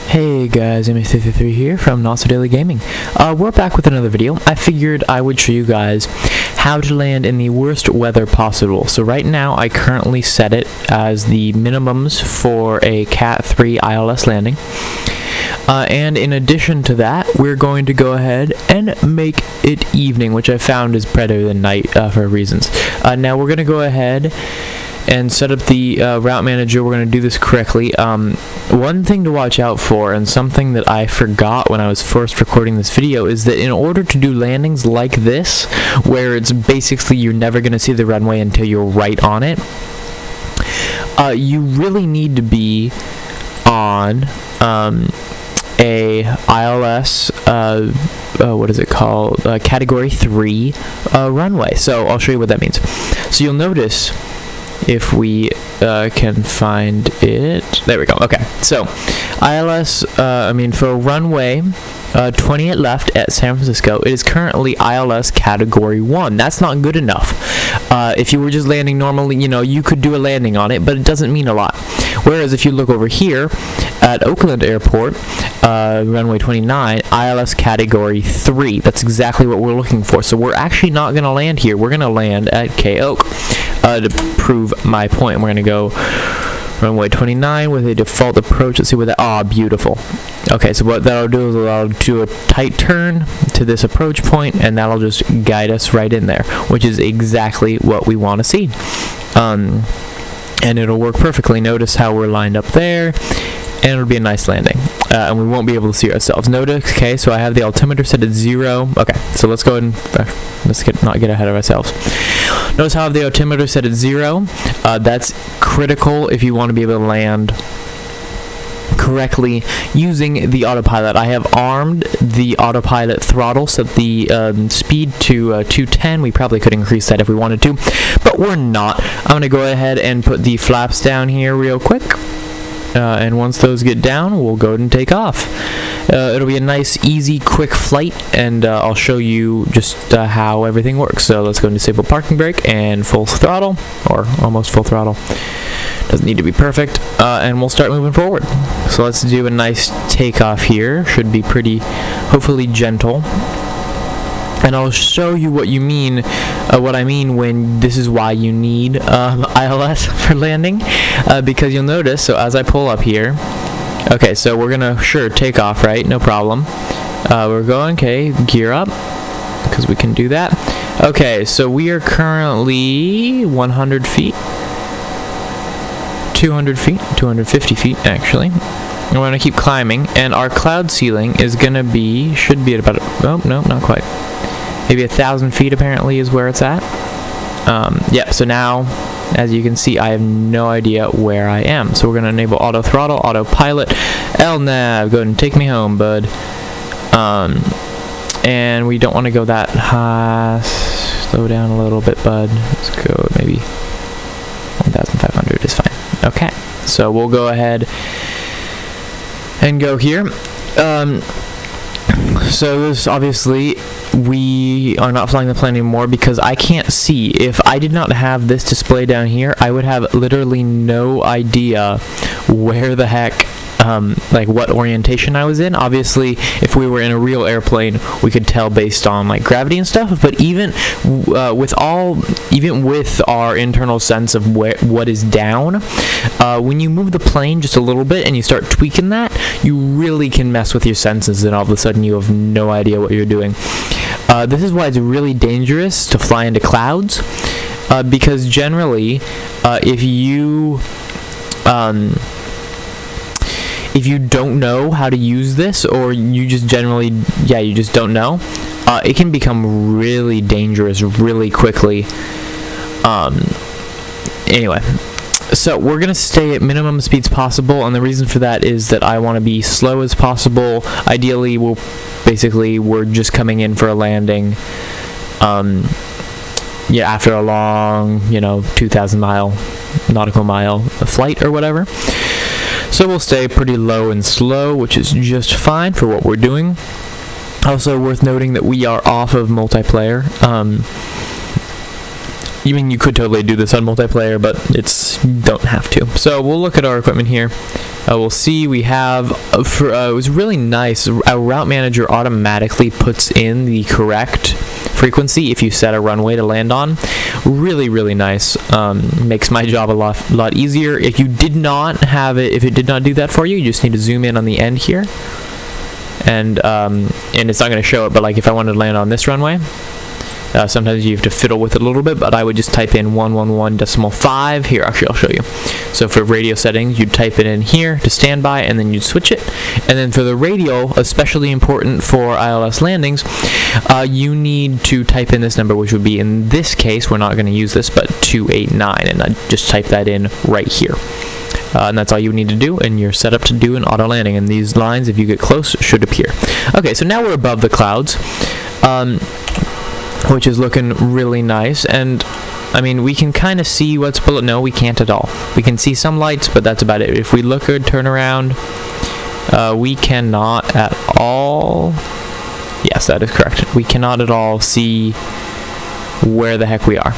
Hey guys, MA33 here from Not So Daily Gaming. We're back with another video. I figured I would show you guys how to land in the worst weather possible. So right now I currently set it as the minimums for a Cat III ILS landing. And in addition to that, we're going to go ahead and make it evening, which I found is better than night for reasons. Now we're going to go ahead and set up the route manager. We're going to do this correctly. One thing to watch out for, and something that I forgot when I was first recording this video, is that in order to do landings like this, where it's basically you're never going to see the runway until you're right on it, you really need to be on a ILS, what is it called, Category 3 runway. So I'll show you what that means. So you'll notice, if we can find it, there we go. Okay, so ILS, for runway 20 at left at San Francisco, it is currently ILS Category 1. That's not good enough. If you were just landing normally, you could do a landing on it, but it doesn't mean a lot. Whereas if you look over here at Oakland Airport, runway 29, ILS Category 3. That's exactly what we're looking for. So we're actually not going to land here. We're going to land at K-Oak to prove my point. We're going to go runway 29 with a default approach. Let's see what that, beautiful. Okay, so what that'll do is that'll do a tight turn to this approach point, and that'll just guide us right in there, which is exactly what we want to see. And it'll work perfectly. Notice how we're lined up there, and it'll be a nice landing. And we won't be able to see ourselves. Notice, okay, so I have the altimeter set at 0. Okay, so let's go ahead and not get ahead of ourselves. Notice how I have the altimeter set at 0. That's critical if you want to be able to land correctly using the autopilot. I have armed the autopilot throttle, set the speed to 210. We probably could increase that if we wanted to, but we're not. I'm going to go ahead and put the flaps down here real quick. And once those get down, we'll go ahead and take off. It'll be a nice, easy, quick flight, and I'll show you just how everything works. So let's go and disable parking brake and full throttle, or almost full throttle. Doesn't need to be perfect, and we'll start moving forward. So let's do a nice takeoff here. Should be pretty, hopefully gentle. And I'll show you what I mean when this is why you need ILS for landing, because you'll notice, so as I pull up here, okay, so we're gonna, take off, right? No problem. We're going, okay, gear up, because we can do that. Okay, so we are currently 100 feet, 200 feet, 250 feet, actually. And we're gonna keep climbing, and our cloud ceiling is gonna be, should be at about, oh, no, not quite. Maybe 1,000 feet apparently is where it's at. Yeah, so now, as you can see, I have no idea where I am. So we're going to enable auto throttle, autopilot, LNAV, go ahead and take me home, bud. And we don't want to go that high. Slow down a little bit, bud. Let's go maybe 1,500 is fine. Okay, so we'll go ahead and go here. So this, obviously, we are not flying the plane anymore because I can't see. If I did not have this display down here, I would have literally no idea where the heck, what orientation I was in. Obviously, if we were in a real airplane, we could tell based on gravity and stuff. But even with our internal sense of what is down, when you move the plane just a little bit and you start tweaking that, you really can mess with your senses, and all of a sudden you have no idea what you're doing. This is why it's really dangerous to fly into clouds, because generally, if you don't know how to use this, or you just generally, you just don't know, it can become really dangerous really quickly. Anyway, so we're going to stay at minimum speeds possible, and the reason for that is that I want to be slow as possible. Ideally, we're just coming in for a landing, after a long, 2,000 nautical mile flight or whatever. So we'll stay pretty low and slow, which is just fine for what we're doing. Also worth noting that we are off of multiplayer. mean, you could totally do this on multiplayer, but don't have to. So we'll look at our equipment here. We'll see we have, it was really nice, our route manager automatically puts in the correct frequency if you set a runway to land on. Really, really nice. Makes my job a lot easier. If you did not have it, if it did not do that for you, you just need to zoom in on the end here. And it's not going to show it, but like if I wanted to land on this runway, sometimes you have to fiddle with it a little bit, but I would just type in 111.5. Here, actually, I'll show you. So for radio settings, you'd type it in here to standby, and then you'd switch it. And then for the radio, especially important for ILS landings, you need to type in this number, which would be, in this case, we're not going to use this, but 289, and I just type that in right here. And that's all you need to do, and you're set up to do an auto landing. And these lines, if you get close, should appear. Okay, so now we're above the clouds, which is looking really nice. And I mean, we can kind of see what's below. No, we can't at all. We can see some lights, but that's about it. If we look or turn around, we cannot at all. Yes, that is correct. We cannot at all see where the heck we are.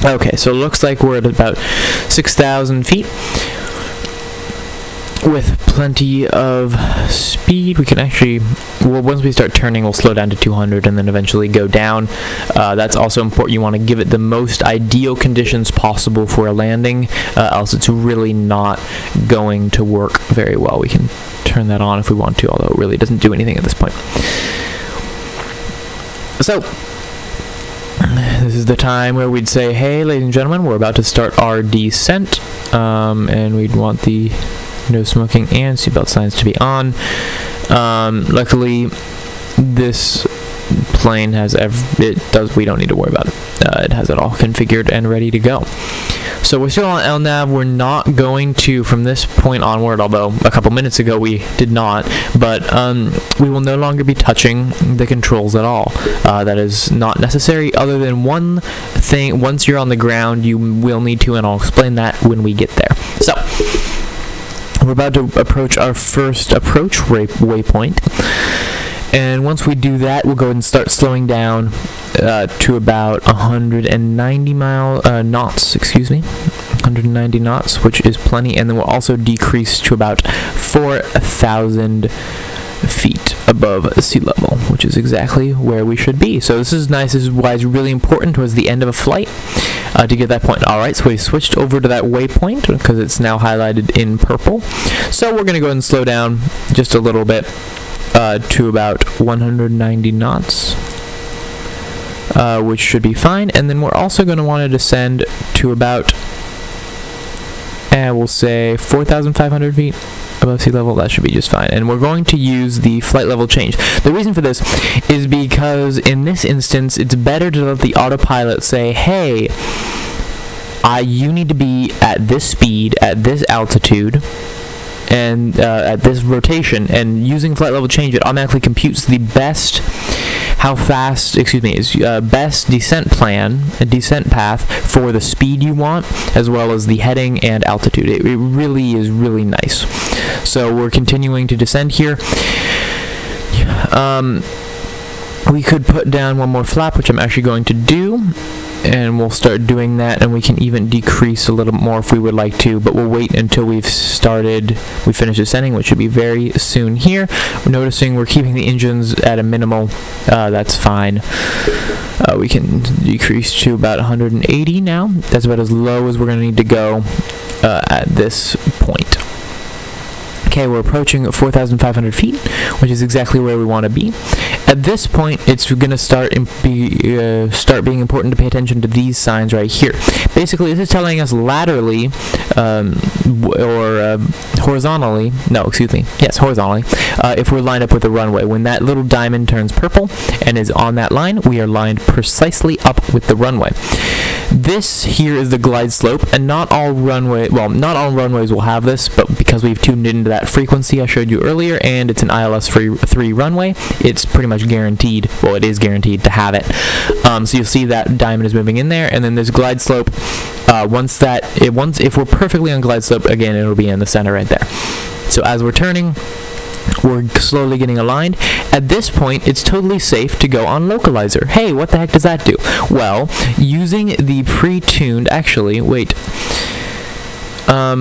Okay, so it looks like we're at about 6,000 feet. With plenty of speed, we can actually, well, once we start turning, we'll slow down to 200 and then eventually go down. That's also important. You want to give it the most ideal conditions possible for a landing, else it's really not going to work very well. We can turn that on if we want to, although it really doesn't do anything at this point. So, this is the time where we'd say, hey, ladies and gentlemen, we're about to start our descent, and we'd want the no smoking and seatbelt signs to be on. Luckily, this plane has we don't need to worry about it. It has it all configured and ready to go. So we're still on LNAV. We're not going to, from this point onward, although a couple minutes ago we did not, but we will no longer be touching the controls at all. That is not necessary, other than one thing. Once you're on the ground, you will need to, and I'll explain that when we get there. So, we're about to approach our first approach waypoint, and once we do that, we'll go ahead and start slowing down to about 190 knots, 190 knots, which is plenty, and then we'll also decrease to about 4,000 feet above sea level, which is exactly where we should be. So this is nice. This is why it's really important towards the end of a flight to get that point. Alright, so we switched over to that waypoint because it's now highlighted in purple. So we're going to go ahead and slow down just a little bit to about 190 knots, which should be fine. And then we're also going to want to descend to about, we'll say 4,500 feet above sea level. That should be just fine. And we're going to use the flight level change. The reason for this is because in this instance, it's better to let the autopilot say, hey, you need to be at this speed, at this altitude, and at this rotation. And using flight level change, it automatically computes the best best descent plan, a descent path for the speed you want, as well as the heading and altitude. It really is really nice. So we're continuing to descend here. We could put down one more flap, which I'm actually going to do, and we'll start doing that, and we can even decrease a little more if we would like to, but we'll wait until we finish descending, which should be very soon here. We're noticing we're keeping the engines at a minimal. That's fine. We can decrease to about 180 now. That's about as low as we're going to need to go at this point. Okay, we're approaching 4,500 feet, which is exactly where we want to be. At this point, it's going to start being important to pay attention to these signs right here. Basically, this is telling us laterally, or horizontally, horizontally, if we're lined up with the runway. When that little diamond turns purple and is on that line, we are lined precisely up with the runway. This here is the glide slope, and not all runways will have this, but because we've tuned into that frequency I showed you earlier, and it's an ILS 3 runway, it's pretty much guaranteed, well, it is guaranteed to have it. So you'll see that diamond is moving in there, and then there's glide slope. If we're perfectly on glide slope, again, it'll be in the center right there. So as we're turning, We're slowly getting aligned. At this point, it's totally safe to go on localizer. Hey, what the heck does that do? Well, using the pre-tuned, actually, wait.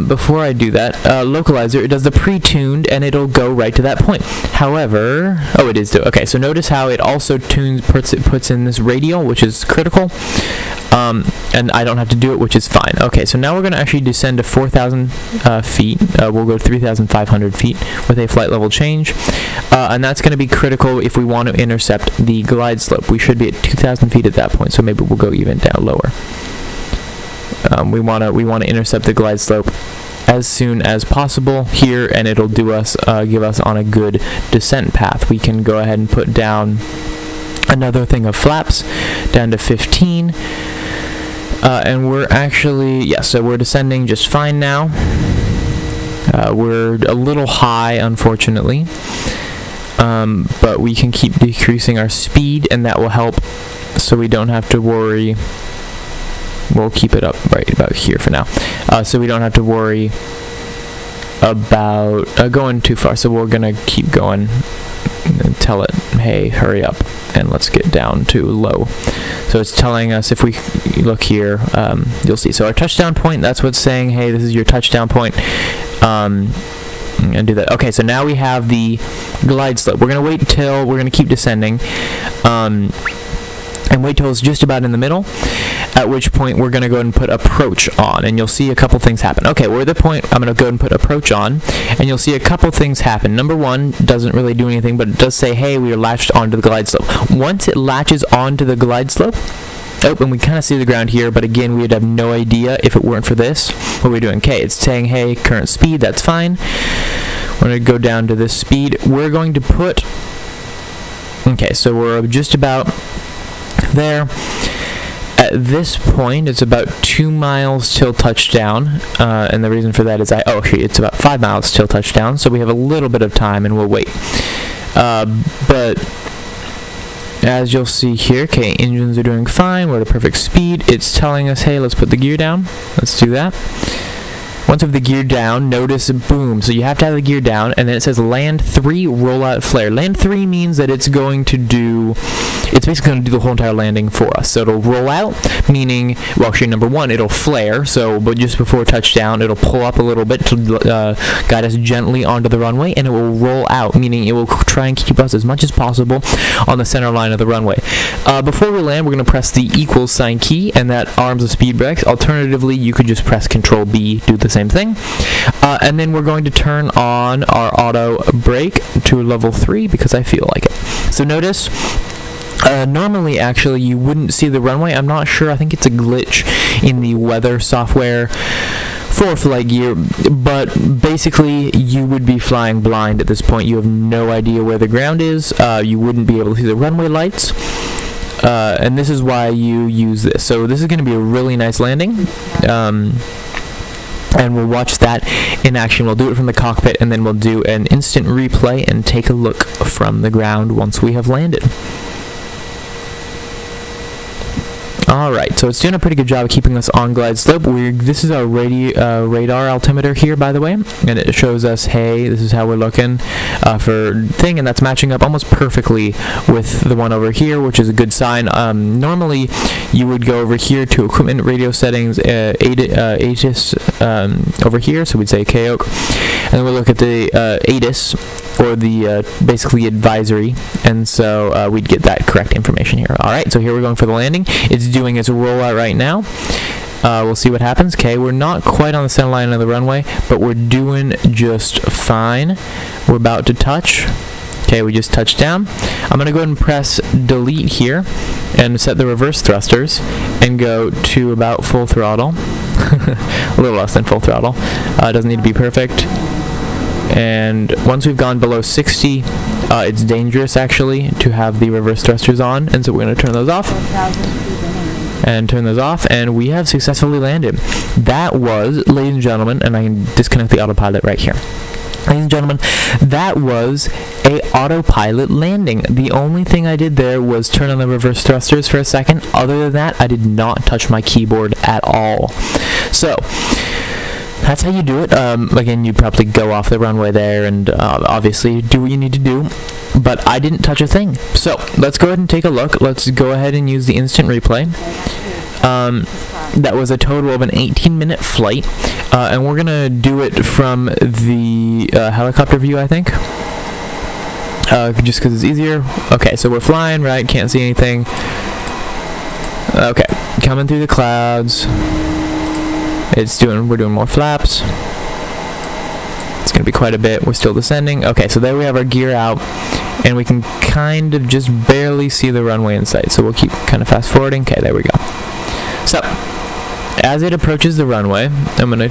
Before I do that, localizer, it does the pre-tuned and it'll go right to that point. However, oh, it is too. Okay, so notice how it also puts in this radial, which is critical. And I don't have to do it, which is fine. Okay, so now we're going to actually descend to 4,000 feet. We'll go to 3,500 feet with a flight level change. And that's going to be critical if we want to intercept the glide slope. We should be at 2,000 feet at that point, so maybe we'll go even down lower. We want to intercept the glide slope as soon as possible here, and it'll give us on a good descent path. We can go ahead and put down another thing of flaps down to 15. And we're actually, so we're descending just fine now. We're a little high, unfortunately, but we can keep decreasing our speed, and that will help so we don't have to worry. We'll keep it up right about here for now, so we don't have to worry about going too far. So we're going to keep going and tell it, hey, hurry up, and let's get down to low. So it's telling us, if we look here, you'll see. So our touchdown point, that's what's saying, hey, this is your touchdown point. And do that. Okay, so now we have the glide slope. We're going to wait until, we're going to keep descending, and wait till it's just about in the middle, at which point we're going to go ahead and put approach on, and you'll see a couple things happen. Okay, we're at the point I'm going to go ahead and put approach on, and you'll see a couple things happen. Number one, doesn't really do anything, but it does say, hey, we are latched onto the glide slope. Once it latches onto the glide slope, and we kind of see the ground here, but again, we would have no idea if it weren't for this. What are we doing? Okay, it's saying, hey, current speed, that's fine. We're going to go down to this speed. We're going to put, okay, so we're just about there. At this point, it's about 2 miles till touchdown, and the reason for that is it's about 5 miles till touchdown, so we have a little bit of time, and we'll wait. But as you'll see here, okay, engines are doing fine, we're at a perfect speed. It's telling us, hey, let's put the gear down. Let's do that. Once we have the gear down, notice, boom, so you have to have the gear down, and then it says land 3, rollout flare. Land 3 means that it's basically going to do the whole entire landing for us. So it'll roll out, meaning, well, actually, number one, it'll flare, but just before touchdown, it'll pull up a little bit to guide us gently onto the runway, and it will roll out, meaning it will try and keep us as much as possible on the center line of the runway. Before we land, we're going to press the equals sign key, and that arms the speed brakes. Alternatively, you could just press Control B, do the same thing. And then we're going to turn on our auto brake to level 3 because I feel like it. So notice, normally actually you wouldn't see the runway. I'm not sure, I think it's a glitch in the weather software for Flightgear, but basically you would be flying blind at this point. You have no idea where the ground is. You wouldn't be able to see the runway lights. And this is why you use this. So this is going to be a really nice landing. And we'll watch that in action. We'll do it from the cockpit, and then we'll do an instant replay and take a look from the ground once we have landed. Alright, so it's doing a pretty good job of keeping us on glide slope. This is our radar altimeter here, by the way, and it shows us, hey, this is how we're looking for thing, and that's matching up almost perfectly with the one over here, which is a good sign. Normally, you would go over here to equipment radio settings, ATIS over here, so we'd say KOC, and then we'll look at the ATIS, or the basically advisory, and so we'd get that correct information here. Alright, so here we're going for the landing. It's doing its rollout right now. We'll see what happens. Okay, we're not quite on the center line of the runway, but we're doing just fine. We're about to touch. Okay, we just touched down. I'm going to go ahead and press delete here and set the reverse thrusters and go to about full throttle. A little less than full throttle. It doesn't need to be perfect. And once we've gone below 60, it's dangerous actually to have the reverse thrusters on, and so we're going to turn those off. And turn those off, and we have successfully landed. That was, ladies and gentlemen, and I can disconnect the autopilot right here. Ladies and gentlemen, that was a autopilot landing. The only thing I did there was turn on the reverse thrusters for a second. Other than that, I did not touch my keyboard at all. So, that's how you do it. Again, you'd probably go off the runway there and obviously do what you need to do, but I didn't touch a thing. So let's go ahead and take a look. Let's go ahead and use the instant replay. That was a total of an 18-minute flight, and we're gonna do it from the helicopter view, I think, just because it's easier. Okay, so we're flying, right? Can't see anything. Okay, coming through the clouds. We're doing more flaps. It's gonna be quite a bit. We're still descending. Okay, so there we have our gear out, and we can kind of just barely see the runway in sight. So we'll keep kind of fast forwarding. Okay, there we go. So as it approaches the runway, okay,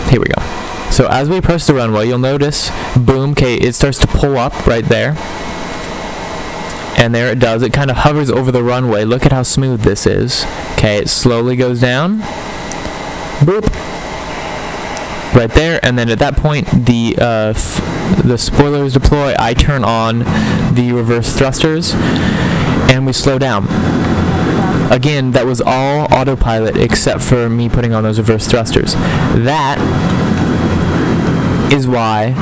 here we go. So as we approach the runway, you'll notice, boom, okay, it starts to pull up right there. And there it does. It kind of hovers over the runway. Look at how smooth this is. Okay, it slowly goes down. Boop. Right there. And then at that point, the spoilers deploy. I turn on the reverse thrusters, and we slow down. Again, that was all autopilot except for me putting on those reverse thrusters. That is why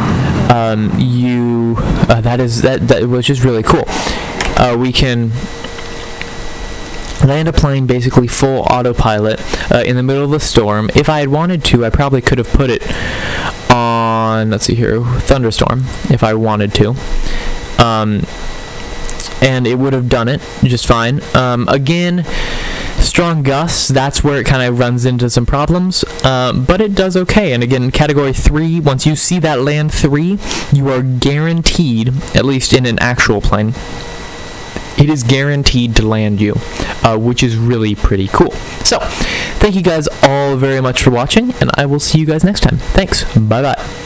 that was just really cool. We can land a plane basically full autopilot in the middle of a storm. If I had wanted to, I probably could have put it on, let's see here, thunderstorm, if I wanted to. And it would have done it just fine. Again, strong gusts, that's where it kind of runs into some problems, but it does okay. And again, category 3, once you see that land 3, you are guaranteed, at least in an actual plane, it is guaranteed to land you, which is really pretty cool. So, thank you guys all very much for watching, and I will see you guys next time. Thanks. Bye-bye.